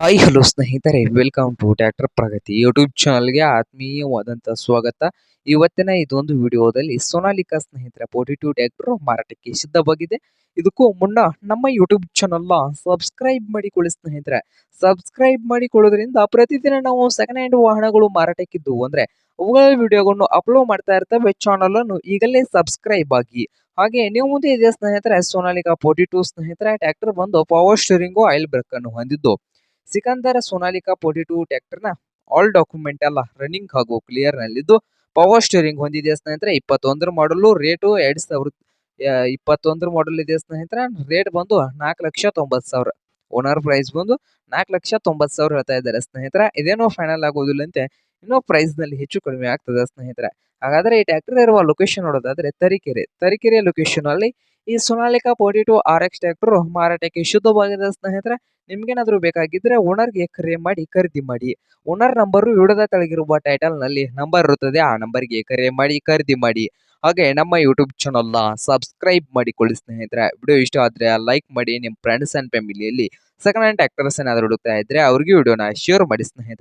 Hi hello ಸ್ನೇಹಿತರೆ, welcome to tractor Pragati YouTube ಚಾನಲ್ಗೆ ಆತ್ಮೀಯವಾದಂಥ ಸ್ವಾಗತ. ಇವತ್ತಿನ ಇದೊಂದು ವಿಡಿಯೋದಲ್ಲಿ ಸೋನಾಲಿಕಾ ಸ್ನೇಹಿತರೆ 42 ಟ್ರ್ಯಾಕ್ಟರ್ ಮಾರಾಟಕ್ಕೆ ಸಿದ್ಧವಾಗಿದೆ. ಇದಕ್ಕೂ ಮುನ್ನ ನಮ್ಮ ಯೂಟ್ಯೂಬ್ ಚಾನಲ್ನ ಸಬ್ಸ್ಕ್ರೈಬ್ ಮಾಡಿಕೊಳ್ಳಿ ಸ್ನೇಹಿತರೆ. ಸಬ್ಸ್ಕ್ರೈಬ್ ಮಾಡಿಕೊಳ್ಳೋದ್ರಿಂದ ಪ್ರತಿದಿನ ನಾವು ಸೆಕೆಂಡ್ ಹ್ಯಾಂಡ್ ವಾಹನಗಳು ಮಾರಾಟಕ್ಕಿದ್ದು ಅಂದ್ರೆ ಅವುಗಳ ವಿಡಿಯೋಗಳನ್ನು ಅಪ್ಲೋಡ್ ಮಾಡ್ತಾ ಇರ್ತವೆ. ಚಾನಲ್ ಅನ್ನು ಈಗಲೇ ಸಬ್ಸ್ಕ್ರೈಬ್ ಆಗಿ. ಹಾಗೆ ನೀವು ಮುಂದೆ ಇದೆ ಸ್ನೇಹಿತರೆ ಸೋನಾಲಿಕಾ 42 ಸ್ನೇಹಿತರೆ ಟ್ರ್ಯಾಕ್ಟರ್ ಬಂದು ಪವರ್ ಸ್ಟೀರಿಂಗು ಆಯಿಲ್ ಬ್ರೇಕ್ ಅನ್ನು ಹೊಂದಿದ್ದು ಸಿಕಂದರ್ ಸೋನಾಲಿಕಾ 42 ಟ್ರ್ಯಾಕ್ಟರ್ನ ಆಲ್ ಡಾಕ್ಯುಮೆಂಟ್ ಎಲ್ಲ ರನ್ನಿಂಗ್ ಹಾಗೂ ಕ್ಲಿಯರ್ ನಲ್ಲಿದ್ದು ಪವರ್ ಸ್ಟೀರಿಂಗ್ ಹೊಂದಿದೆ ಸ್ನೇಹಿತರೆ. 21 ಮಾಡಲು ರೇಟು 21 ಮಾಡಲ್ ಇದೆ ಸ್ನೇಹಿತರೆ. ರೇಟ್ ಬಂದು 4,90,000. ಓನರ್ ಪ್ರೈಸ್ ಬಂದು 4,90,000 ಹೇಳ್ತಾ ಇದ್ದಾರೆ ಸ್ನೇಹಿತರೆ. ಇದೇನೋ ಫೈನಲ್ ಆಗೋದಿಲ್ಲ ಅಂತೆ, ಇನ್ನೂ ಪ್ರೈಸ್ ನಲ್ಲಿ ಹೆಚ್ಚು ಕಡಿಮೆ ಆಗ್ತದೆ ಸ್ನೇಹಿತರೆ. ಹಾಗಾದ್ರೆ ಈ ಟ್ರ್ಯಾಕ್ಟರ್ ಇರುವ ಲೊಕೇಶನ್ ನೋಡೋದಾದ್ರೆ ತರೀಕೆರೆ ಲೊಕೇಶನ್ ಅಲ್ಲಿ ಈ ಸೋನಾಲಿಕಾ 42 RX ಟ್ರ್ಯಾಕ್ಟರ್ ಮಾರಾಟಕ್ಕೆ ಶುದ್ಧವಾಗಿದೆ ಸ್ನೇಹಿತರೆ. ನಿಮ್ಗೇನಾದ್ರೂ ಬೇಕಾಗಿದ್ರೆ ಓನರ್ಗೆ ಕರೆ ಮಾಡಿ ಖರೀದಿ ಮಾಡಿ. ಓನರ್ ನಂಬರ್ ವಿಡಿಯೋದ ಕೆಳಗಿರುವ ಟೈಟಲ್ ನಲ್ಲಿ ನಂಬರ್ ಇರುತ್ತದೆ, ಆ ನಂಬರ್ಗೆ ಕರೆ ಮಾಡಿ ಖರೀದಿ ಮಾಡಿ. ಹಾಗೆ ನಮ್ಮ ಯೂಟ್ಯೂಬ್ ಚಾನಲ್ನ ಸಬ್ಸ್ಕ್ರೈಬ್ ಮಾಡಿಕೊಳ್ಳಿ ಸ್ನೇಹಿತರೆ. ವಿಡಿಯೋ ಇಷ್ಟ ಆದ್ರೆ ಲೈಕ್ ಮಾಡಿ. ನಿಮ್ಮ ಫ್ರೆಂಡ್ಸ್ ಅಂಡ್ ಫ್ಯಾಮಿಲಿಯಲ್ಲಿ ಸೆಕೆಂಡ್ ಹ್ಯಾಂಡ್ ಟ್ರ್ಯಾಕ್ಟರ್ಸ್ ಏನಾದ್ರು ಹುಡುಕ್ತಾ ಇದ್ರೆ ಅವ್ರಿಗೆ ವಿಡಿಯೋನ ಶೇರ್ ಮಾಡಿ ಸ್ನೇಹಿತರೆ.